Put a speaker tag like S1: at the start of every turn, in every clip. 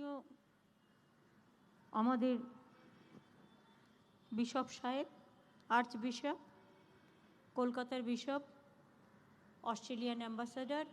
S1: সম্মানীয় আমাদের বিশপ সাহেব, আর্চ বিশপ, কলকাতার bishop, Australian ambassador,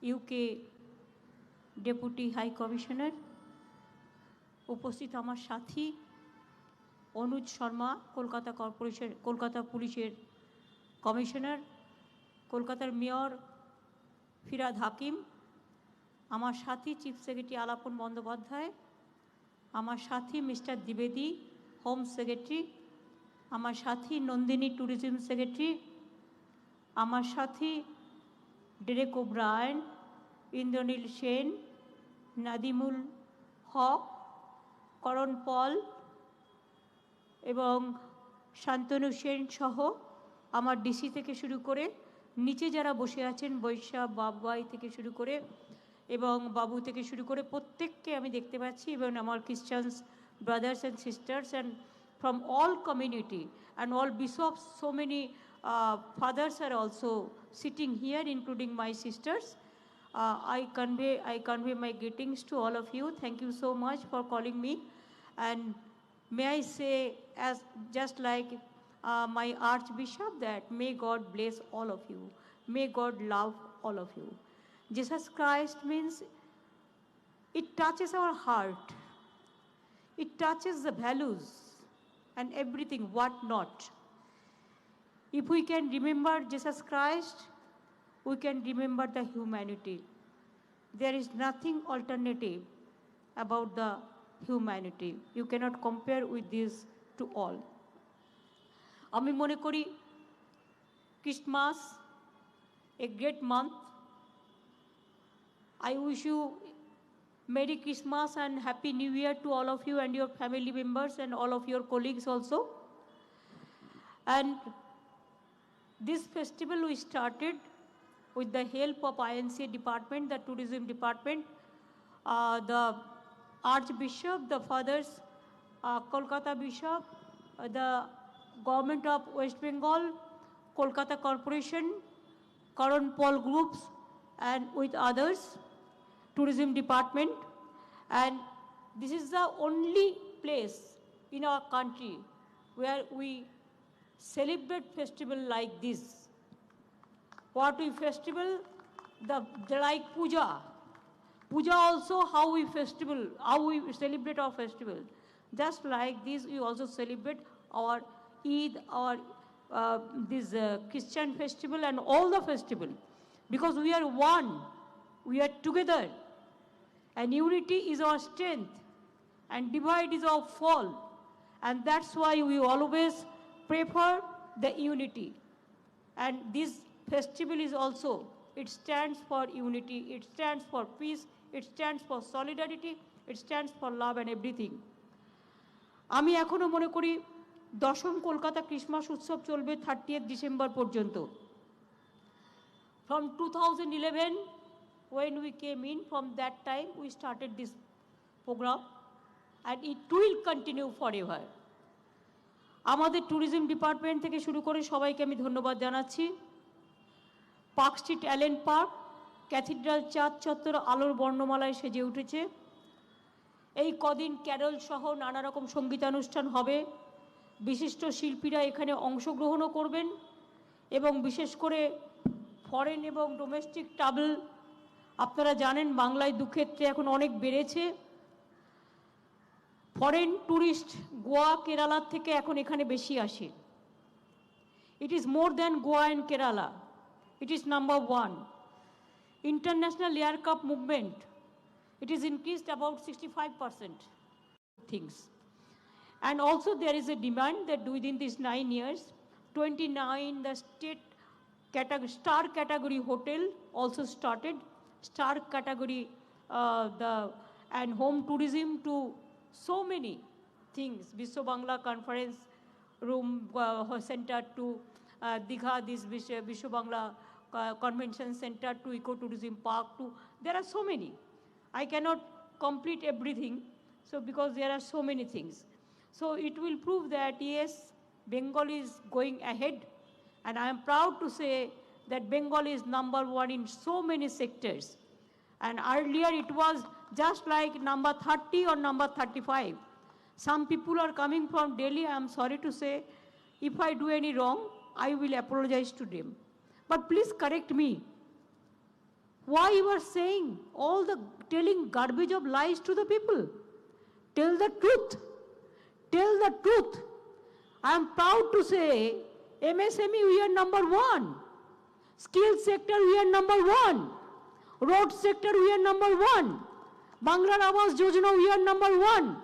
S1: UK deputy high commissioner, উপস্থিত আমার সাথী অনুজ শর্মা, কলকাতা পুলিশের কমিশনার, কলকাতার মেয়র ফিরাদ হাকিম, আমার সাথী চিফ সেক্রেটারি আলাপন বন্দ্যোপাধ্যায়, আমার সাথী মিস্টার দ্বিবেদী, হোম সেক্রেটারি, আমার সাথী নন্দিনী ট্যুরিজম সেক্রেটারি, আমার সাথী ডেরেক ওব্রায়েন, ইন্দ্রনীল সেন, নাদিমুল হক, করণ পল এবং শান্তনু সেন সহ আমার ডিসি থেকে শুরু করে নিচে যারা বসে আছেন বৈশা বাবুয়াই থেকে শুরু করে এবং বাবু থেকে শুরু করে প্রত্যেককে আমি দেখতে পাচ্ছি, এবং আমার খ্রিস্টানস brothers and sisters and from all community and all bishops, so many fathers are also sitting here, including my sisters. I convey my greetings to all of you. Thank you so much for calling me. And may I say, as just like my Archbishop, that may God bless all of you. May God love all of you. Jesus Christ means it touches our heart. It touches the values and everything, what not. If we can remember Jesus Christ, we can remember the humanity. There is nothing alternative about the humanity. You cannot compare with this to all. আমি মনে করি Christmas, a great month. I wish you Merry Christmas and Happy New Year to all of you and your family members and all of your colleagues also. And this festival we started with the help of INCA department, the tourism department, the Archbishop, the fathers, Kolkata Bishop, the government of West Bengal, Kolkata Corporation, Karan Paul groups, and with others, tourism department. And this is the only place in our country where we celebrate festival like this. What we festival, like puja. Puja also how we celebrate our festival. Just like this, we also celebrate our Eid, our this Christian festival and all the festival. Because we are one, we are together. And unity is our strength, and divide is our fall. And that's why we always prefer the unity. And this festival is also, it stands for unity, it stands for peace, it stands for solidarity, it stands for love and everything. আমি এখনো মনে করি দশম Kolkata Christmas উৎসব চলবে 30th December পর্যন্ত। From 2011, when we came in, from that time we started this program, and it will continue forever. আমাদের tourism department থেকে শুরু করে সবাইকে আমি ধন্যবাদ জানাচ্ছি। Park street Allen park, cathedral church চত্বর আলোর বর্ণমালায় সেজে উঠেছে। এই কদিন ক্যারল সহ নানা রকম সঙ্গীতানুষ্ঠান হবে, বিশিষ্ট শিল্পীরা এখানে অংশগ্রহণও করবেন, এবং বিশেষ করে ফরেন এবং ডোমেস্টিক ট্রাভেল, আপনারা জানেন বাংলায় দুক্ষেত্রে এখন অনেক বেড়েছে। ফরেন ট্যুরিস্ট গোয়া কেরালার থেকে এখন এখানে বেশি আসে। It is more than Goa and Kerala, it is number 1. International aircraft movement, it is increased about 65% things. And also there is a demand that within these 9 years, 29 the state star category hotel also started, star category and home tourism to so many things, Vishwa Bangla conference room center to Digha, this Vishwa Bangla convention center to ecotourism park to, there are so many. I cannot complete everything, so because there are so many things. So it will prove that yes, Bengal is going ahead, and I am proud to say that Bengal is number 1 in so many sectors. And earlier it was just like number 30 or number 35. Some people are coming from Delhi. I am sorry to say, if I do any wrong, I will apologize to them. But please correct me. Why you are saying all the telling garbage of lies to the people? Tell the truth. Tell the truth. I am proud to say, MSME we are number 1. Skill sector we are number 1. Road sector we are number 1. Bangla Awas Yojana we are number 1.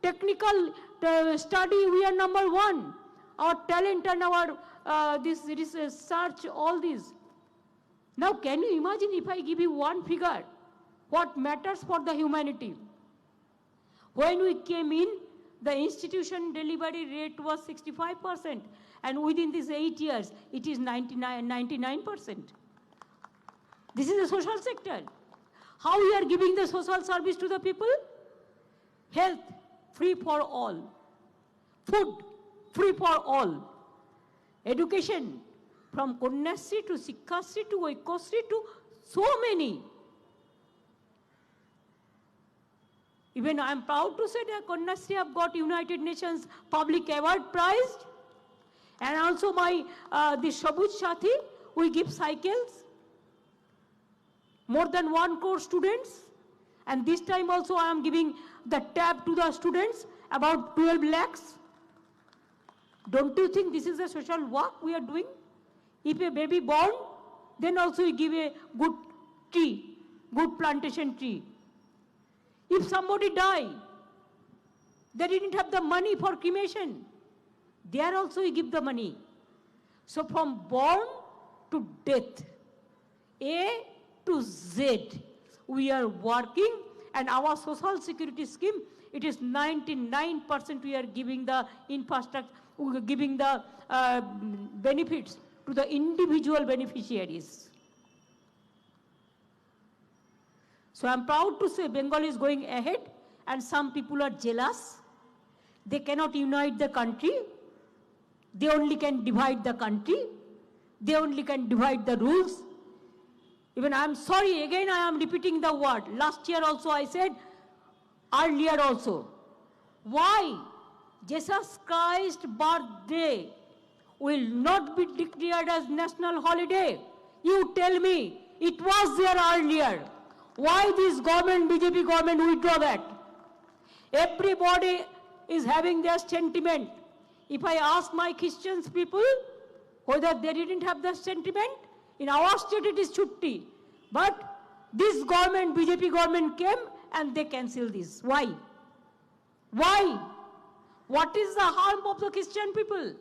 S1: Technical study we are number 1. Our talent and our this research, all these. Now can you imagine if I give you one figure, what matters for the humanity? When we came in, the institution delivery rate was 65%, and within these 8 years, it is 99%. This is the social sector. How we are giving the social service to the people? Health, free for all. Food, free for all. Education, from Kanyasri to Shiksha to Oikosri to so many. Even I am proud to say that Kanyasri have got United Nations Public Award Prize. And also my, the Shabuj Sathi, we give cycles. More than 1 crore students. And this time also I am giving the tab to the students, about 12 lakhs. Don't you think this is a social work we are doing? If a baby born, then also we give a good tree, good plantation tree. If somebody die, they didn't have the money for cremation. There also we give the money. So from born to death, A to Z, we are working, and our social security scheme, it is 99% we are giving the infrastructure, giving the benefits to the individual beneficiaries. So I'm proud to say Bengal is going ahead, and some people are jealous. They cannot unite the country. They only can divide the country. They only can divide the rules. Even I'm sorry, again I am repeating the word. Last year also I said, earlier also. Why Jesus Christ's birthday will not be declared as national holiday? You tell me, it was there earlier. Why this government, BJP government, withdraw that? Everybody is having their sentiment. If I ask my Christians people whether they didn't have the sentiment, in our state it is chutti. But this government, BJP government came and they cancelled this. Why? Why? What is the harm of the Christian people?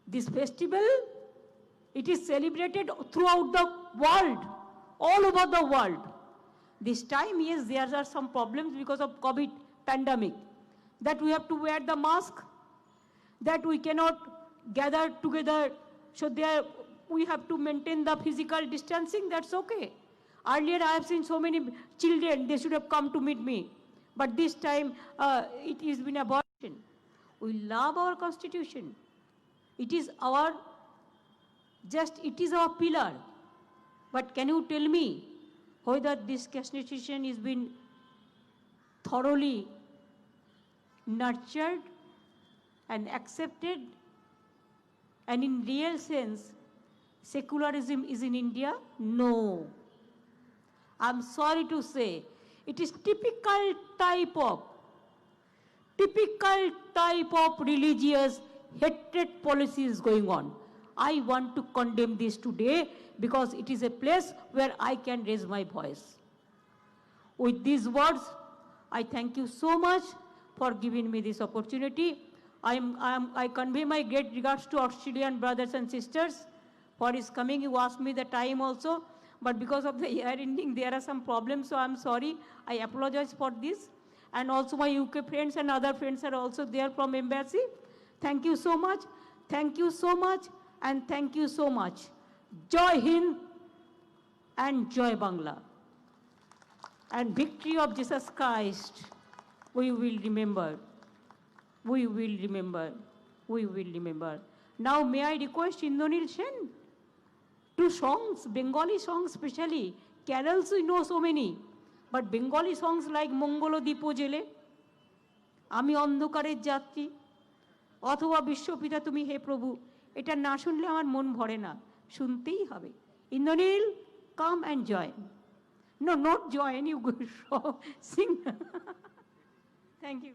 S1: This festival, it is celebrated throughout the world, all over the world. This time, yes, there are some problems because of COVID pandemic, that we have to wear the mask, that we cannot gather together, so there we have to maintain the physical distancing, that's okay. Earlier I have seen so many children, they should have come to meet me. But this time, it has been abortion. We love our constitution. It is our, it is our pillar. But can you tell me whether this constitution has been thoroughly nurtured and accepted? And in real sense, secularism is in India? No. I'm sorry to say, it is typical type of religious hatred policies going on. I want to condemn this today because it is a place where I can raise my voice. With these words, I thank you so much for giving me this opportunity. I convey my great regards to Australian brothers and sisters for his coming. You asked me the time also, but because of the year ending, there are some problems, so I'm sorry. I apologize for this. And also my UK friends and other friends are also there from embassy. Thank you so much. Thank you so much. And thank you so much. Joy Hind and Joy Bangla. And victory of Jesus Christ, we will remember. We will remember. We will remember. Now may I request Indranil Sen? 2 songs, Bengali songs especially. Carols we know so many. But Bengali songs like মঙ্গল দ্বীপ জেলে, আমি অন্ধকারের যাত্রী, অথবা বিশ্বপিতা তুমি হে প্রভু, এটা না শুনলে আমার মন ভরে না, শুনতেই হবে। Indranil, come and join. No, not join, you sing. Thank you.